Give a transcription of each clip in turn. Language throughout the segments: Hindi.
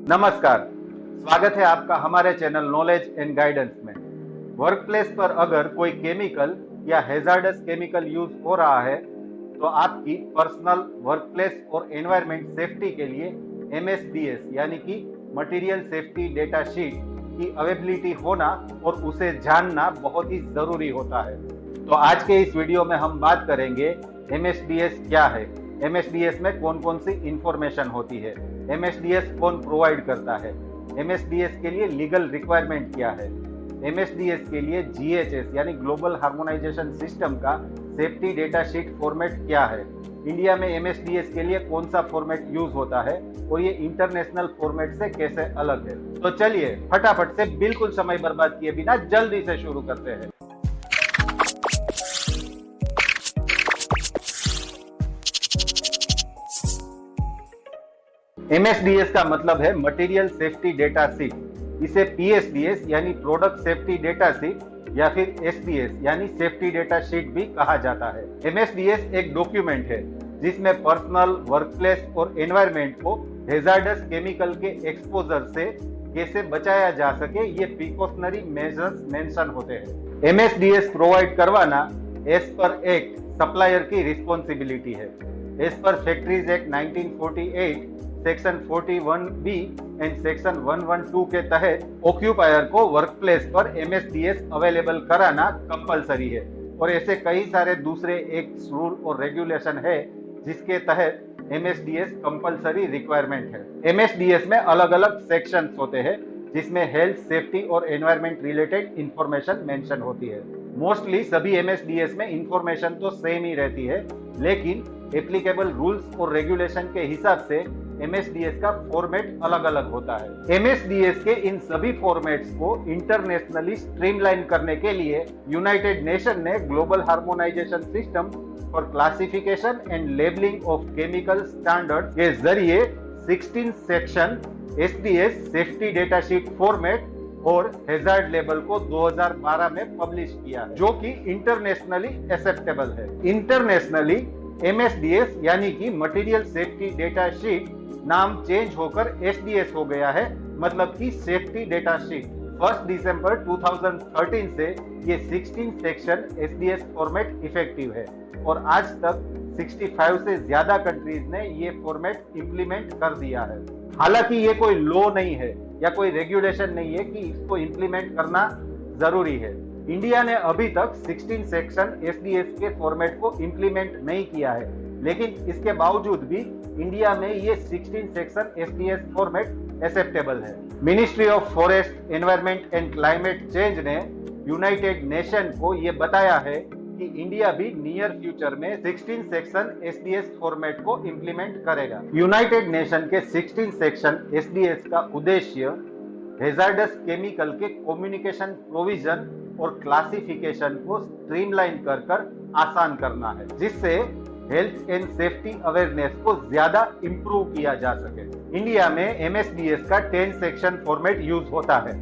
नमस्कार, स्वागत है आपका हमारे चैनल नॉलेज एंड गाइडेंस में। वर्क प्लेस पर अगर कोई केमिकल या हैजार्डस केमिकल यूज हो रहा है तो आपकी पर्सनल वर्क प्लेस और एनवायरमेंट सेफ्टी के लिए MSDS यानी कि मटेरियल सेफ्टी डेटा शीट की अवेलेबिलिटी होना और उसे जानना बहुत ही जरूरी होता है। तो आज के इस वीडियो में हम बात करेंगे MSDS क्या है, MSDS में कौन कौन सी इंफॉर्मेशन होती है, MSDS कौन प्रोवाइड करता है, MSDS के लिए लीगल रिक्वायरमेंट क्या है, MSDS के लिए GHS यानी ग्लोबल हार्मोनाइजेशन सिस्टम का सेफ्टी डेटा शीट फॉर्मेट क्या है, इंडिया में MSDS के लिए कौन सा फॉर्मेट यूज होता है और ये इंटरनेशनल फॉर्मेट से कैसे अलग है। तो चलिए फटाफट से बिल्कुल समय बर्बाद किए बिना जल्दी से शुरू करते हैं। MSDS का मतलब है मटेरियल सेफ्टी डेटा शीट। इसे PSDS यानी प्रोडक्ट सेफ्टी डेटा शीट या फिर SDS यानी सेफ्टी डेटा शीट भी कहा जाता है। MSDS एक डॉक्यूमेंट है जिसमें पर्सनल, वर्कप्लेस और एनवायरनमेंट को हैजार्डस केमिकल के एक्सपोजर से कैसे बचाया जा सके ये प्रिकॉशनरी मेजर्स मेंशन होते हैं। MSDS प्रोवाइड करवाना एज पर एक्ट सप्लायर की रिस्पॉन्सिबिलिटी है। As per factories act 1948 section 41B and section 112 के तहत ऑक्यूपायर को वर्कप्लेस पर MSDS अवेलेबल कराना कंपलसरी है और ऐसे कई सारे दूसरे एक्ट, रूल और रेगुलेशन है जिसके तहत MSDS कंपलसरी रिक्वायरमेंट है। MSDS में अलग अलग सेक्शंस होते हैं जिसमें हेल्थ, सेफ्टी और एनवायरनमेंट रिलेटेड इंफॉर्मेशन मेंशन होती है। मोस्टली सभी MSDS में इंफॉर्मेशन तो सेम ही रहती है, लेकिन एप्लीकेबल रूल्स और रेगुलेशन के हिसाब से MSDS का फॉर्मेट अलग अलग होता है। MSDS के इन सभी फॉर्मेट्स को इंटरनेशनली स्ट्रीमलाइन करने के लिए यूनाइटेड नेशन ने global harmonisation system for classification and labelling of chemical standard के जरिए 16 section SDS safety data sheet format और हैजार्ड लेबल को 2012 में पब्लिश किया, जो कि इंटरनेशनली एक्सेप्टेबल है। इंटरनेशनली MSDS यानी कि मटेरियल सेफ्टी डेटा शीट नाम चेंज होकर SDS हो गया है, मतलब कि सेफ्टी डेटा शीट। 1 दिसंबर 2013 से ये 16 सेक्शन SDS फॉर्मेट इफेक्टिव है और आज तक 65 से ज्यादा कंट्रीज ने ये फॉर्मेट इंप्लीमेंट कर दिया है। हालांकि ये कोई लॉ नहीं है या कोई रेगुलेशन नहीं है कि इसको इंप्लीमेंट करना जरूरी है। इंडिया ने अभी तक 16 सेक्शन SDS के फॉर्मेट को इंप्लीमेंट नहीं किया है, लेकिन इसके बावजूद भी इंडिया में ये 16 सेक्शन SDS फॉर्मेट एक्सेप्टेबल है। Ministry of forest, environment and climate change ने यूनाइटेड नेशन को ये बताया है कि इंडिया भी नियर फ्यूचर में 16 सेक्शन SDS फॉर्मेट को इंप्लीमेंट करेगा। यूनाइटेड नेशन के 16 सेक्शन SDS का उद्देश्य हैजार्डस केमिकल के कम्युनिकेशन, प्रोविजन और क्लासिफिकेशन को स्ट्रीमलाइन कर आसान करना है, जिससे हेल्थ एंड सेफ्टी अवेयरनेस को ज्यादा इंप्रूव किया जा सके। इंडिया में MSDS का 10 सेक्शन फॉर्मेट यूज होता है।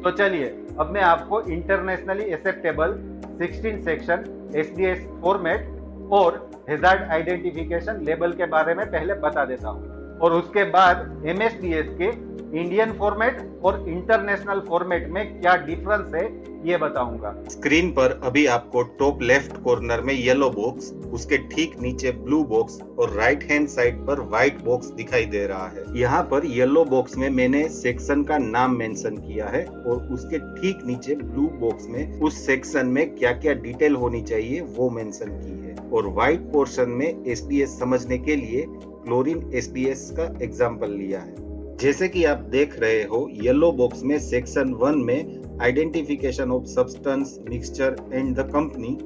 तो चलिए अब मैं आपको internationally acceptable 16 section SDS format और हैजार्ड आइडेंटिफिकेशन लेबल के बारे में पहले बता देता हूँ और उसके बाद MSDS के इंडियन फॉर्मेट और इंटरनेशनल फॉर्मेट में क्या डिफरेंस है ये बताऊंगा। स्क्रीन पर अभी आपको टॉप लेफ्ट कॉर्नर में येलो बॉक्स, उसके ठीक नीचे ब्लू बॉक्स और राइट हैंड साइड पर व्हाइट बॉक्स दिखाई दे रहा है। यहाँ पर येलो बॉक्स में मैंने सेक्शन का नाम मेंशन किया है और उसके ठीक नीचे ब्लू बॉक्स में उस सेक्शन में क्या क्या डिटेल होनी चाहिए वो मेंशन की है और व्हाइट पोर्शन में SDS समझने के लिए क्लोरीन SDS का एग्जाम्पल लिया है। जैसे कि आप देख रहे हो, येलो बॉक्स में सेक्शन 1 में identification of substance, mixture and the company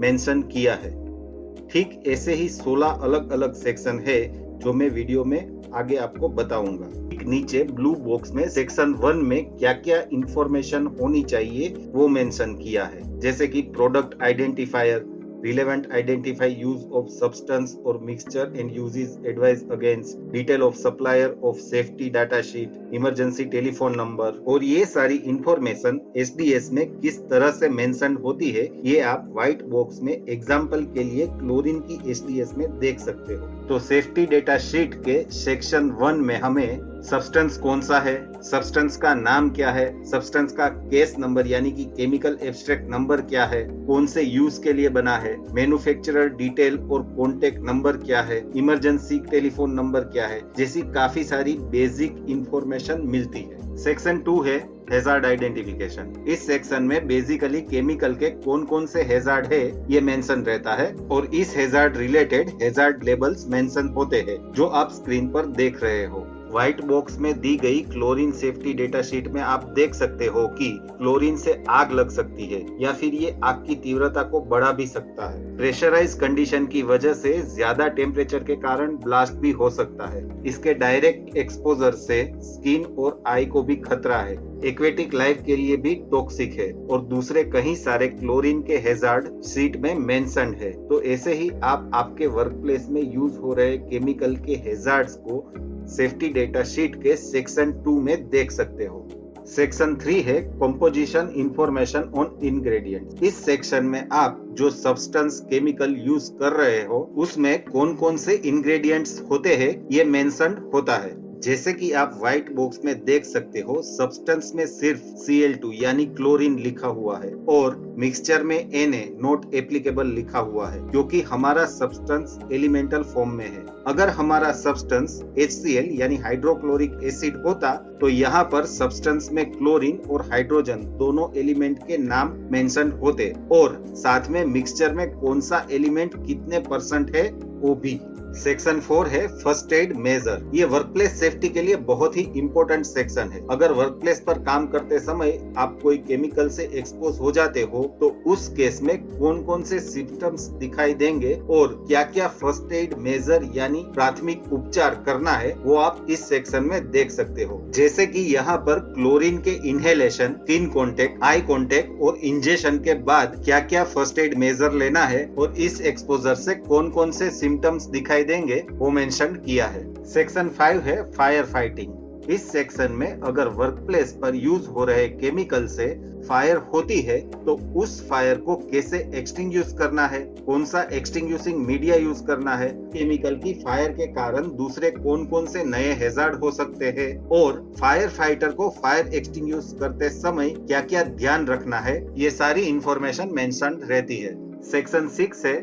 mention किया है। ठीक ऐसे ही 16 अलग अलग सेक्शन है जो मैं वीडियो में आगे आपको बताऊंगा। ठीक नीचे ब्लू बॉक्स में सेक्शन 1 में क्या क्या इंफॉर्मेशन होनी चाहिए वो मेंशन किया है, जैसे कि product identifier, relevant identify use of substance or mixture and uses advice against, detail of supplier of safety data sheet, emergency telephone number। और ये सारी इंफॉर्मेशन SDS में किस तरह से मेंशन होती है ये आप व्हाइट बॉक्स में एग्जाम्पल के लिए क्लोरीन की SDS में देख सकते हो। तो सेफ्टी डेटा शीट के सेक्शन 1 में हमें सब्सटेंस कौन सा है, सब्सटेंस का नाम क्या है, सब्सटेंस का केस नंबर यानी कि केमिकल एब्स्ट्रैक्ट नंबर क्या है, कौन से यूज के लिए बना है, मैन्युफैक्चरर डिटेल और कॉन्टेक्ट नंबर क्या है, इमरजेंसी टेलीफोन नंबर क्या है, जैसी काफी सारी बेसिक इंफॉर्मेशन मिलती है। सेक्शन 2 है हैजार्ड आइडेंटिफिकेशन। इस सेक्शन में बेसिकली केमिकल के कौन कौन से हैजार्ड है ये मेंशन रहता है और इस hazard related hazard labels mention होते हैं जो आप स्क्रीन पर देख रहे हो। व्हाइट बॉक्स में दी गई क्लोरीन सेफ्टी डेटा शीट में आप देख सकते हो कि क्लोरीन से आग लग सकती है या फिर ये आग की तीव्रता को बढ़ा भी सकता है। प्रेशराइज कंडीशन की वजह से ज्यादा टेम्परेचर के कारण ब्लास्ट भी हो सकता है। इसके डायरेक्ट एक्सपोजर से स्किन और आई को भी खतरा है। एक्वेटिक लाइफ के लिए भी टॉक्सिक है और दूसरे कई सारे क्लोरीन के हैजार्ड शीट में मेंशन्ड है। तो ऐसे ही आप आपके वर्क प्लेस में यूज हो रहे केमिकल के हैजार्ड्स को सेफ्टी डेटा शीट के सेक्शन 2 में देख सकते हो। सेक्शन 3 है कंपोजिशन इंफॉर्मेशन ऑन इंग्रेडिएंट्स। इस सेक्शन में आप जो सब्सटेंस केमिकल यूज कर रहे हो उसमें कौन कौन से इंग्रेडिएंट्स होते हैं ये मेंशन होता है। जैसे कि आप व्हाइट बॉक्स में देख सकते हो सब्सटेंस में सिर्फ Cl2 यानी क्लोरीन लिखा हुआ है और मिक्सचर में Na नॉट एप्लीकेबल लिखा हुआ है क्योंकि हमारा सब्सटेंस एलिमेंटल फॉर्म में है। अगर हमारा सब्सटेंस HCl यानी हाइड्रोक्लोरिक एसिड होता तो यहाँ पर सब्सटेंस में क्लोरीन और हाइड्रोजन दोनों एलिमेंट के नाम मेंशन होते और साथ में मिक्सचर में कौन सा एलिमेंट कितने % है वो भी। सेक्शन 4 है फर्स्ट एड मेजर। ये वर्कप्लेस सेफ्टी के लिए बहुत ही इम्पोर्टेंट सेक्शन है। अगर वर्कप्लेस पर काम करते समय आप कोई केमिकल से एक्सपोज हो जाते हो तो उस केस में कौन कौन से सिम्टम्स दिखाई देंगे और क्या क्या फर्स्ट एड मेजर यानी प्राथमिक उपचार करना है वो आप इस सेक्शन में देख सकते हो। जैसे कि यहाँ पर क्लोरीन के inhalation, skin contact, eye contact और इंजेक्शन के बाद क्या क्या फर्स्ट एड मेजर लेना है और इस एक्सपोजर से कौन कौन से सिम्टम्स दिखाई देंगे वो मेंशन किया है। सेक्शन 5 है फायर फाइटिंग। इस सेक्शन में अगर वर्कप्लेस पर यूज हो रहे केमिकल से फायर होती है तो उस फायर को कैसे एक्सटिंग्विश करना है, कौन सा एक्सटिंग्विशिंग मीडिया यूज करना है, केमिकल की फायर के कारण दूसरे कौन कौन से नए हैजार्ड हो सकते हैं और फायर फाइटर को फायर एक्सटिंग्विश करते समय क्या क्या ध्यान रखना है, ये सारी इंफॉर्मेशन मेंशन रहती है। सेक्शन 6 है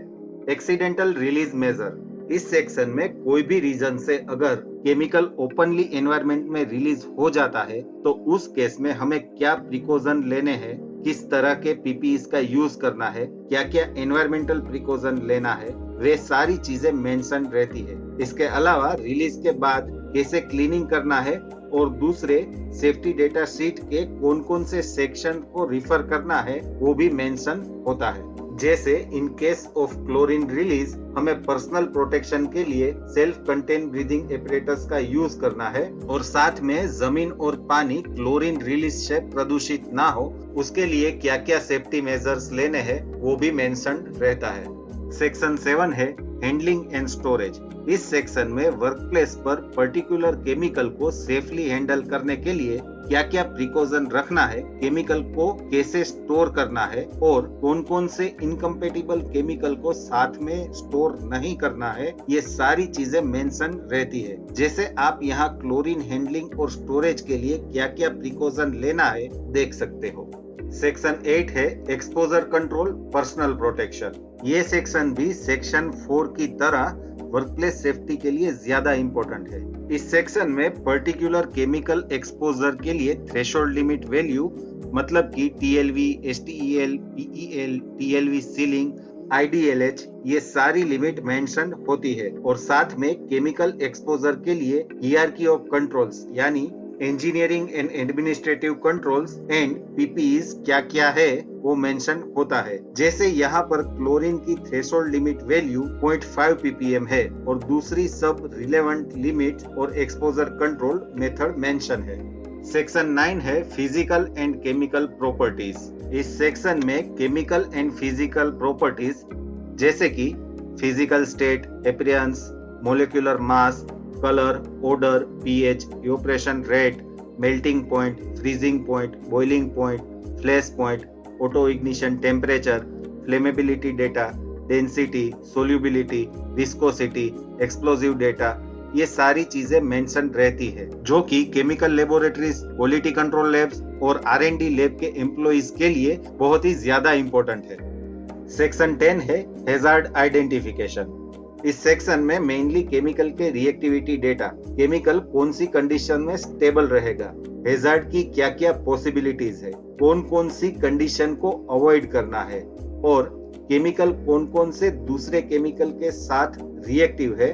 एक्सीडेंटल रिलीज मेजर। इस सेक्शन में कोई भी रीजन से अगर केमिकल ओपनली एनवायरनमेंट में रिलीज हो जाता है तो उस केस में हमें क्या प्रिकॉशन लेने हैं, किस तरह के पीपीई का यूज करना है, क्या क्या एनवायरमेंटल प्रिकॉशन लेना है, वे सारी चीजें मेंशन रहती है। इसके अलावा रिलीज के बाद कैसे क्लीनिंग करना है और दूसरे सेफ्टी डेटा शीट के कौन कौन से सेक्शन को रिफर करना है वो भी मेंशन होता है। जैसे in case of chlorine release हमें पर्सनल प्रोटेक्शन के लिए सेल्फ कंटेन ब्रीदिंग एपरेटस का यूज करना है और साथ में जमीन और पानी क्लोरीन रिलीज से प्रदूषित ना हो उसके लिए क्या क्या सेफ्टी मेजर्स लेने हैं वो भी मेंशन रहता है। सेक्शन 7 है हैंडलिंग एंड स्टोरेज। इस सेक्शन में वर्कप्लेस पर पर्टिकुलर केमिकल को सेफली हैंडल करने के लिए क्या क्या प्रिकॉशन रखना है, केमिकल को कैसे स्टोर करना है और कौन कौन से इनकम्पेटिबल केमिकल को साथ में स्टोर नहीं करना है, ये सारी चीजें मेंशन रहती है। जैसे आप यहाँ क्लोरीन हैंडलिंग और स्टोरेज के लिए क्या क्या प्रिकॉशन लेना है देख सकते हो। सेक्शन 8 है एक्सपोजर कंट्रोल पर्सनल प्रोटेक्शन। ये सेक्शन भी सेक्शन 4 की तरह वर्कप्लेस सेफ्टी के लिए ज्यादा इम्पोर्टेंट है। इस सेक्शन में पर्टिकुलर केमिकल एक्सपोजर के लिए थ्रेशोल्ड लिमिट वैल्यू मतलब कि TLV, STEL, PEL, TLV ceiling, IDLH ये सारी लिमिट मेंशन होती है और साथ में केमिकल एक्सपोजर के लिए हियरार्की ऑफ कंट्रोल्स यानी engineering and administrative controls and PPEs क्या क्या है वो मेंशन होता है। जैसे यहाँ पर क्लोरीन की थ्रेशोल्ड लिमिट वैल्यू 0.5 ppm है और दूसरी सब रिलेवेंट लिमिट और एक्सपोजर कंट्रोल मेथड मेंशन है। सेक्शन 9 है फिजिकल एंड केमिकल प्रॉपर्टीज। इस सेक्शन में केमिकल एंड फिजिकल प्रॉपर्टीज जैसे कि physical state, appearance, molecular mass, colour, odour, pH, evaporation rate, melting point, freezing point, boiling point, flash point, auto ignition temperature, flammability data, density, solubility, viscosity, explosive data, ये सारी चीजें मेंशन रहती है, जो कि chemical laboratories, quality control labs और R&D लैब के एम्प्लॉइज के लिए बहुत ही ज्यादा इंपॉर्टेंट है। सेक्शन 10 है हैजार्ड आइडेंटिफिकेशन। इस सेक्शन में मेनली केमिकल के रिएक्टिविटी डेटा, केमिकल कौन सी कंडीशन में स्टेबल रहेगा, हैजार्ड की क्या क्या पॉसिबिलिटीज है, कौन कौन सी कंडीशन को अवॉइड करना है और केमिकल कौन कौन से दूसरे केमिकल के साथ रिएक्टिव है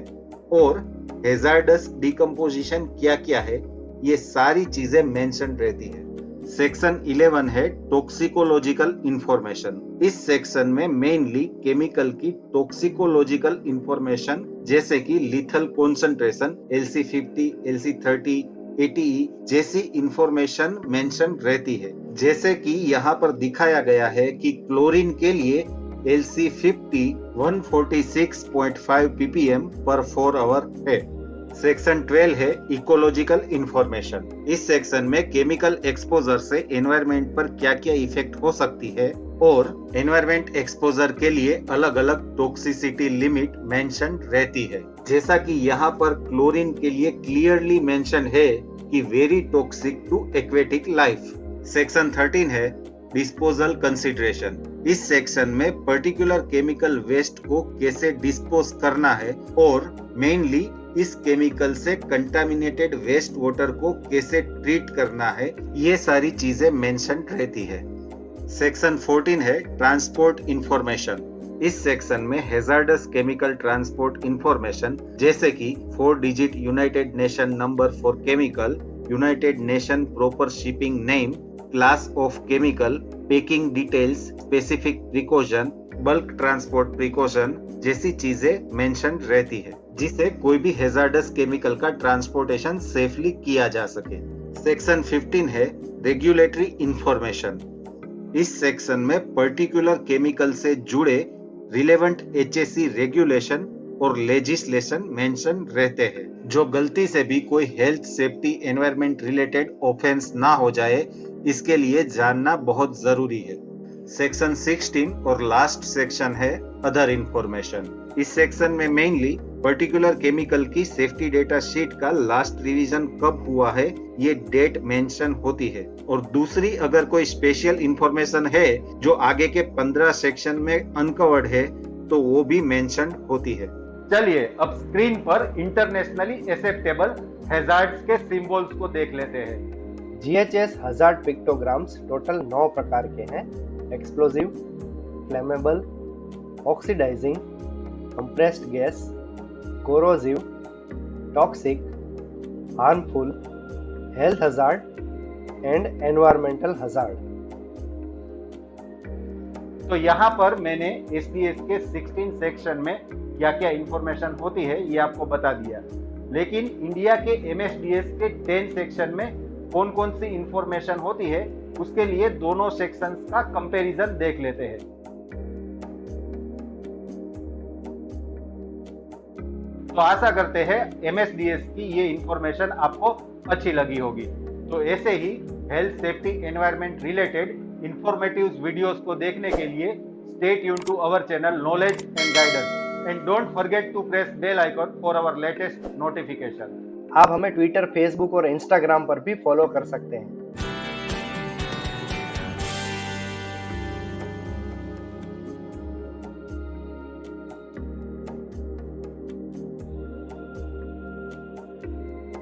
और हैजार्डस डिकम्पोजिशन क्या क्या है, ये सारी चीजें मेंशन रहती है। सेक्शन 11 है टॉक्सिकोलॉजिकल इंफॉर्मेशन। इस सेक्शन में मेनली केमिकल की टॉक्सिकोलॉजिकल इंफॉर्मेशन जैसे कि lethal concentration, LC50, LC30, ATE जैसी इंफॉर्मेशन मेंशन रहती है। जैसे कि यहाँ पर दिखाया गया है कि क्लोरीन के लिए LC50 146.5 ppm पर 4 आवर है। सेक्शन 12 है इकोलॉजिकल इंफॉर्मेशन। इस सेक्शन में केमिकल एक्सपोजर से एनवायरनमेंट पर क्या क्या इफेक्ट हो सकती है और एनवायरनमेंट एक्सपोजर के लिए अलग अलग टॉक्सिसिटी लिमिट मेंशन रहती है। जैसा कि यहाँ पर क्लोरीन के लिए क्लियरली मेंशन है कि very toxic to aquatic life. Section 13 है डिस्पोजल कंसिडरेशन। इस सेक्शन में पर्टिकुलर केमिकल वेस्ट को कैसे डिस्पोज करना है और मेनली इस केमिकल से कंटामिनेटेड वेस्ट वाटर को कैसे ट्रीट करना है, ये सारी चीजें मेंशन रहती है। सेक्शन 14 है ट्रांसपोर्ट इंफॉर्मेशन। इस सेक्शन में हैजार्डस केमिकल ट्रांसपोर्ट इंफॉर्मेशन जैसे कि 4 digit United nation number for chemical, United nation proper shipping name, class of chemical, packing details, specific precaution, bulk transport precaution जैसी चीजें मेंशन रहती है, जिससे कोई भी हैजार्डस केमिकल का ट्रांसपोर्टेशन सेफली किया जा सके। सेक्शन 15 है रेगुलेटरी इंफॉर्मेशन। इस सेक्शन में पर्टिकुलर केमिकल से जुड़े रिलेवेंट HAC रेगुलेशन और लेजिस्लेशन मेंशन रहते हैं, जो गलती से भी कोई health, safety, environment related offence ना हो जाए, इसके लिए जानना बहुत जरूरी है। सेक्शन 16 और लास्ट सेक्शन है अदर इंफॉर्मेशन। इस सेक्शन में मेनली पर्टिकुलर केमिकल की सेफ्टी डेटा शीट का लास्ट रिवीजन कब हुआ है, ये डेट मेंशन होती है। और दूसरी अगर कोई स्पेशल इंफॉर्मेशन है जो आगे के 15 सेक्शन में अनकवर्ड है तो वो भी मेंशन होती है। चलिए अब स्क्रीन पर इंटरनेशनली एक्सेप्टेबल हैजार्ड्स के सिंबल्स को देख लेते हैं। GHS हजार्ड पिक्टोग्राम्स टोटल 9 प्रकार के हैं। Explosive, flammable, oxidising, compressed gas, corrosive, toxic, harmful, health hazard and environmental hazard. तो यहाँ पर मैंने SBS के 16 सेक्शन में क्या क्या इंफॉर्मेशन होती है ये आपको बता दिया, लेकिन इंडिया के MSDS के 10 सेक्शन में कौन कौन सी इंफॉर्मेशन होती है उसके लिए दोनों सेक्शंस का कंपैरिजन देख लेते हैं। तो आशा करते हैं MSDS की ये इंफॉर्मेशन आपको अच्छी लगी होगी। तो ऐसे ही health, safety, environment related informative videos को देखने के लिए stay tune to our channel knowledge and guidance and don't forget to press bell icon for our latest notification. आप हमें ट्विटर, फेसबुक और इंस्टाग्राम पर भी फॉलो कर सकते हैं।